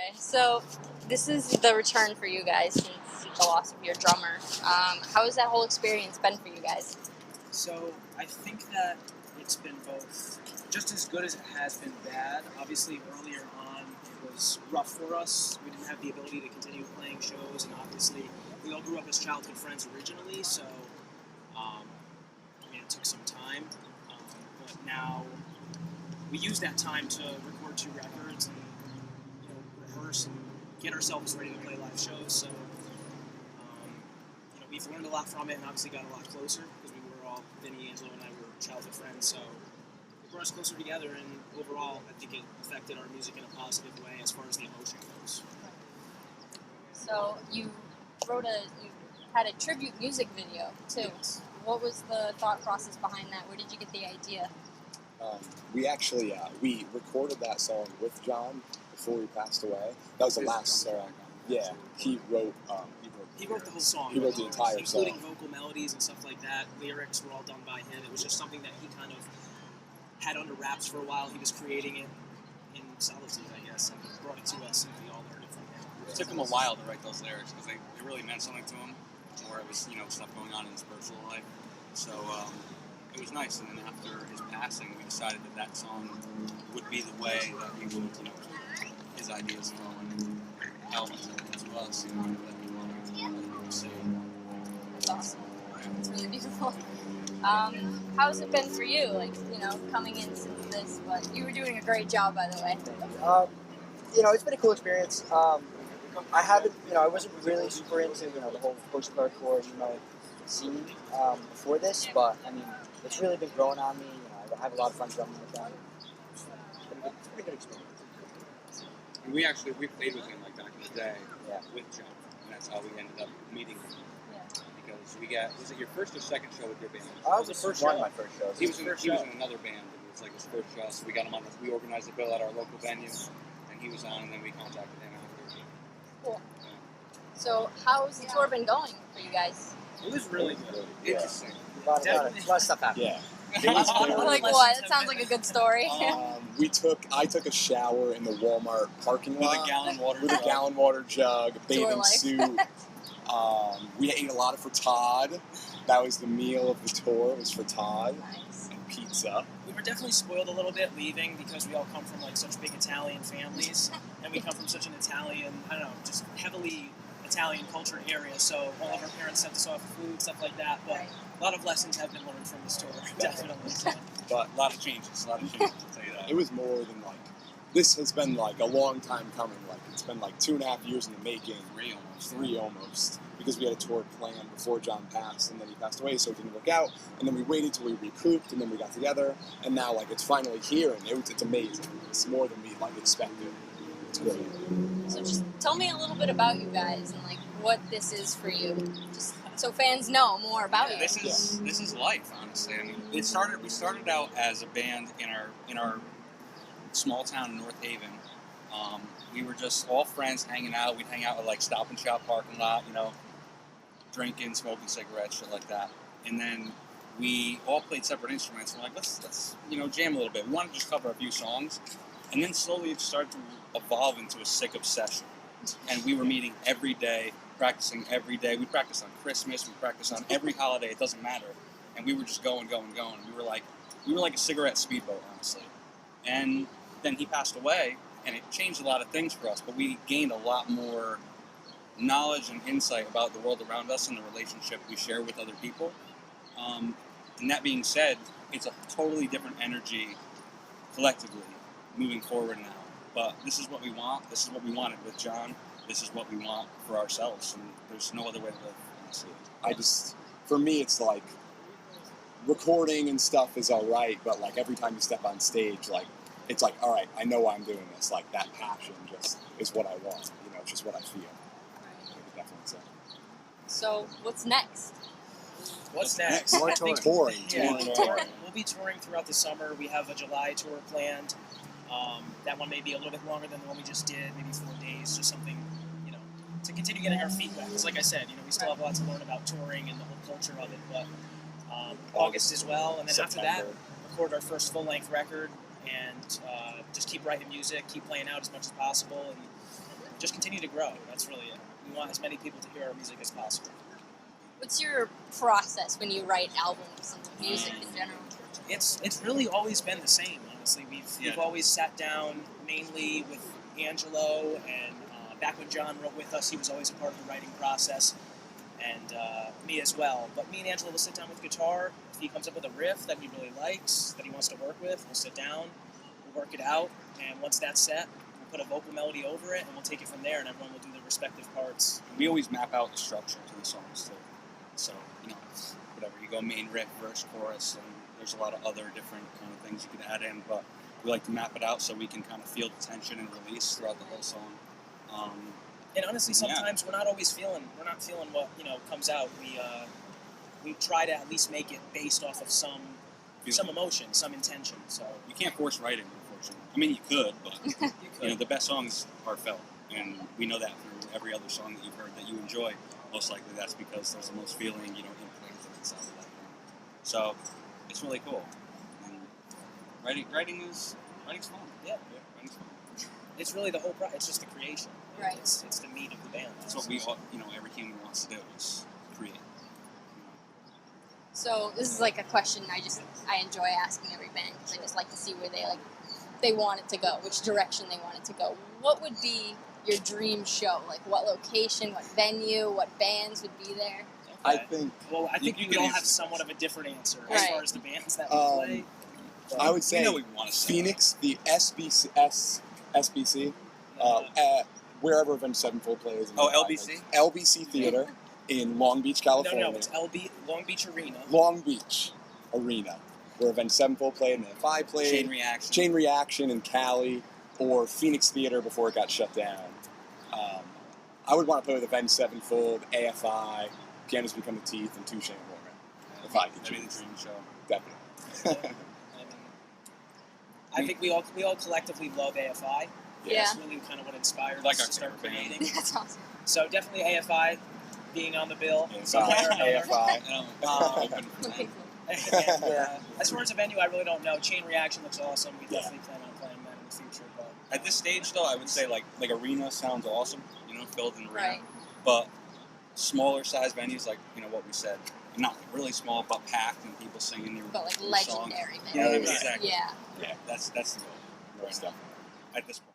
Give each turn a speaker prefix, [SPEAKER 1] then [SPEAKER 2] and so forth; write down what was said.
[SPEAKER 1] Okay, so this is the return for you guys since the loss of your drummer. How has that whole experience been for you guys?
[SPEAKER 2] So I think that it's been both just as good as it has been bad. Obviously, earlier on, it was rough for us. We didn't have the ability to continue playing shows, and obviously, we all grew up as childhood friends originally, so it took some time. But now we use that time to record 2 records and rehearse and get ourselves ready to play live shows. So we've learned a lot from it, and obviously got a lot closer because we were all Vinny, Angelo, and I were childhood friends. So it brought us closer together, and overall, I think it affected our music in a positive way as far as the emotion goes.
[SPEAKER 1] So you had a tribute music video too.
[SPEAKER 2] Yes.
[SPEAKER 1] What was the thought process behind that? Where did you get the idea?
[SPEAKER 3] We actually we recorded that song with John before he passed away. That was the last song. Yeah, he wrote
[SPEAKER 2] the whole song.
[SPEAKER 3] He wrote the entire song,
[SPEAKER 2] including vocal melodies and stuff like that. Lyrics were all done by him. It was just something that he kind of had under wraps for a while. He was creating it in solitude, I guess, and brought it to us, and we all learned it from him.
[SPEAKER 4] It took him a while to write those lyrics because they really meant something to him, or it was stuff going on in his personal life. So it was nice. And then after his passing, we decided that song would be the way that we would his ideas flow and elements of it to us. That we wanted to see.
[SPEAKER 1] That's awesome. It's really beautiful. How's it been for you? Coming in since this, but you were doing a great job, by the way.
[SPEAKER 5] It's been a cool experience. I haven't, I wasn't really super into, the whole post-hardcore, scene before this, but it's really been growing on me. I have a lot of fun drumming with them. It's been a pretty good experience.
[SPEAKER 4] And we played with him back in the day with John, and that's how we ended up meeting him. Because was it your first or second show with your band?
[SPEAKER 5] It was the first one of my first shows.
[SPEAKER 4] He was in another band, and it was his first show, so we got him on we organized a bill at our local venue, and he was on, and then we contacted him after.
[SPEAKER 1] Cool. So how's the tour been going for you guys?
[SPEAKER 2] It was really good.
[SPEAKER 4] Interesting.
[SPEAKER 5] A lot of stuff happened.
[SPEAKER 3] Yeah.
[SPEAKER 1] Like what? That sounds like a good story.
[SPEAKER 3] I took a shower in the Walmart parking lot
[SPEAKER 4] with a gallon water
[SPEAKER 3] jug, bathing suit. We ate a lot of for Todd. That was the meal of the tour. It was for Todd.
[SPEAKER 1] Nice.
[SPEAKER 3] And pizza.
[SPEAKER 2] We were definitely spoiled a little bit leaving because we all come from such big Italian families, and we come from such an Italian, just heavily Italian cultured area. So all of our parents sent us off with food, stuff like that. But a lot of lessons have been learned from this tour, definitely. So.
[SPEAKER 4] But a lot of changes, I'll tell you that.
[SPEAKER 3] It was more than this has been a long time coming. It's been 2.5 years in the making. 3 almost. Because we had a tour planned before John passed, and then he passed away, so it didn't work out. And then we waited till we recouped, and then we got together. And now it's finally here, and it's amazing. It's more than we expected. It's great.
[SPEAKER 1] So just tell me a little bit about you guys and what this is for you, just so fans know more about you.
[SPEAKER 4] This is life, honestly. We started out as a band in our small town in North Haven. We were just all friends hanging out. We'd hang out at Stop and Shop parking lot, drinking, smoking cigarettes, shit like that. And then we all played separate instruments. We're let's jam a little bit. We wanted to just cover a few songs. And then slowly it started to evolve into a sick obsession. And we were meeting every day, practicing every day. We practiced on Christmas. We practiced on every holiday. It doesn't matter. And we were just going. We were like a cigarette speedboat, honestly. And then he passed away, and it changed a lot of things for us. But we gained a lot more knowledge and insight about the world around us and the relationship we share with other people. And that being said, it's a totally different energy collectively moving forward now. But this is what we want. This is what we wanted with John. This is what we want for ourselves. And there's no other way to live, honestly.
[SPEAKER 3] For me, it's recording and stuff is all right, but every time you step on stage, it's all right, I know why I'm doing this. That passion just is what I want. It's just what I feel. I would definitely say.
[SPEAKER 1] So what's next?
[SPEAKER 2] What's next?
[SPEAKER 3] More touring.
[SPEAKER 2] We'll be touring throughout the summer. We have a July tour planned. That one may be a little bit longer than the one we just did, maybe 4 days, just something, to continue getting our feet wet. Because like I said, we still have a lot to learn about touring and the whole culture of it, but August as well. And then
[SPEAKER 3] September.
[SPEAKER 2] After that, record our first full-length record and just keep writing music, keep playing out as much as possible, and just continue to grow. That's really it. We want as many people to hear our music as possible.
[SPEAKER 1] What's your process when you write albums and music in general?
[SPEAKER 2] It's really always been the same. Honestly, we've always sat down mainly with Angelo, and back when John wrote with us, he was always a part of the writing process, and me as well. But me and Angelo will sit down with guitar. If he comes up with a riff that he really likes, that he wants to work with, we'll sit down, we'll work it out, and once that's set, we'll put a vocal melody over it, and we'll take it from there, and everyone will do their respective parts.
[SPEAKER 4] We always map out the structure to the songs too. So, whatever, you go main riff, verse, chorus, and there's a lot of other different kind of things you can add in, but we like to map it out so we can kind of feel the tension and release throughout the whole song.
[SPEAKER 2] And honestly, sometimes we're not feeling what comes out. We try to at least make it based off of some emotion, some intention. So
[SPEAKER 4] you can't force writing, unfortunately. I mean, you could, but the best songs are felt, and we know that through every other song that you've heard that you enjoy. Most likely, that's because there's the most feeling, implanted inside of that thing. So it's really cool. And writing's fun.
[SPEAKER 2] Yeah,
[SPEAKER 4] writing's fun.
[SPEAKER 2] It's really the whole process. It's just the creation.
[SPEAKER 1] Right.
[SPEAKER 2] It's the meat of the band.
[SPEAKER 4] That's what we all, every human wants to do is create.
[SPEAKER 1] So this is like a question I enjoy asking every band, because I just like to see where they want it to go, which direction they want it to go. What would be your dream show? Like what location, what venue, what bands would be there?
[SPEAKER 3] I think
[SPEAKER 2] we all have somewhat of a different answer as
[SPEAKER 1] Right.
[SPEAKER 2] far as the bands that we play.
[SPEAKER 3] I would say
[SPEAKER 4] we want to
[SPEAKER 3] Phoenix, the SBC, wherever Avenged Sevenfold plays.
[SPEAKER 4] LBC?
[SPEAKER 3] LBC Theater in Long Beach, California.
[SPEAKER 2] No, it's Long Beach Arena.
[SPEAKER 3] Long Beach Arena, where Avenged Sevenfold played and AFI played. Chain Reaction in Cali, or Phoenix Theater before it got shut down. I would want to play with Avenged Sevenfold, AFI, Pianos Become the Teeth, and Touche and Warren. If I could
[SPEAKER 4] That'd be
[SPEAKER 3] choose.
[SPEAKER 4] the dream show.
[SPEAKER 3] Definitely.
[SPEAKER 2] I think we all collectively love AFI.
[SPEAKER 1] Yeah.
[SPEAKER 2] That's really kind of what inspired
[SPEAKER 4] Like
[SPEAKER 2] us
[SPEAKER 4] our
[SPEAKER 2] to start
[SPEAKER 4] favorite band.
[SPEAKER 2] creating.
[SPEAKER 1] That's awesome.
[SPEAKER 2] So definitely AFI being on the bill.
[SPEAKER 3] AFI,
[SPEAKER 2] somewhere or another.
[SPEAKER 3] AFI.
[SPEAKER 2] And, as far as a venue, I really don't know. Chain Reaction looks awesome. We definitely plan on playing that in the future. But
[SPEAKER 4] At this stage, though, I would say like arena sounds awesome. Filled in arena.
[SPEAKER 1] Right.
[SPEAKER 4] But smaller size venues, like what we said, not really small, but packed and people singing their
[SPEAKER 1] But like
[SPEAKER 4] songs.
[SPEAKER 1] legendary
[SPEAKER 3] Yeah,
[SPEAKER 1] venues.
[SPEAKER 4] exactly.
[SPEAKER 1] Yeah.
[SPEAKER 4] Yeah, that's the goal.
[SPEAKER 3] Most definitely.
[SPEAKER 4] At this point.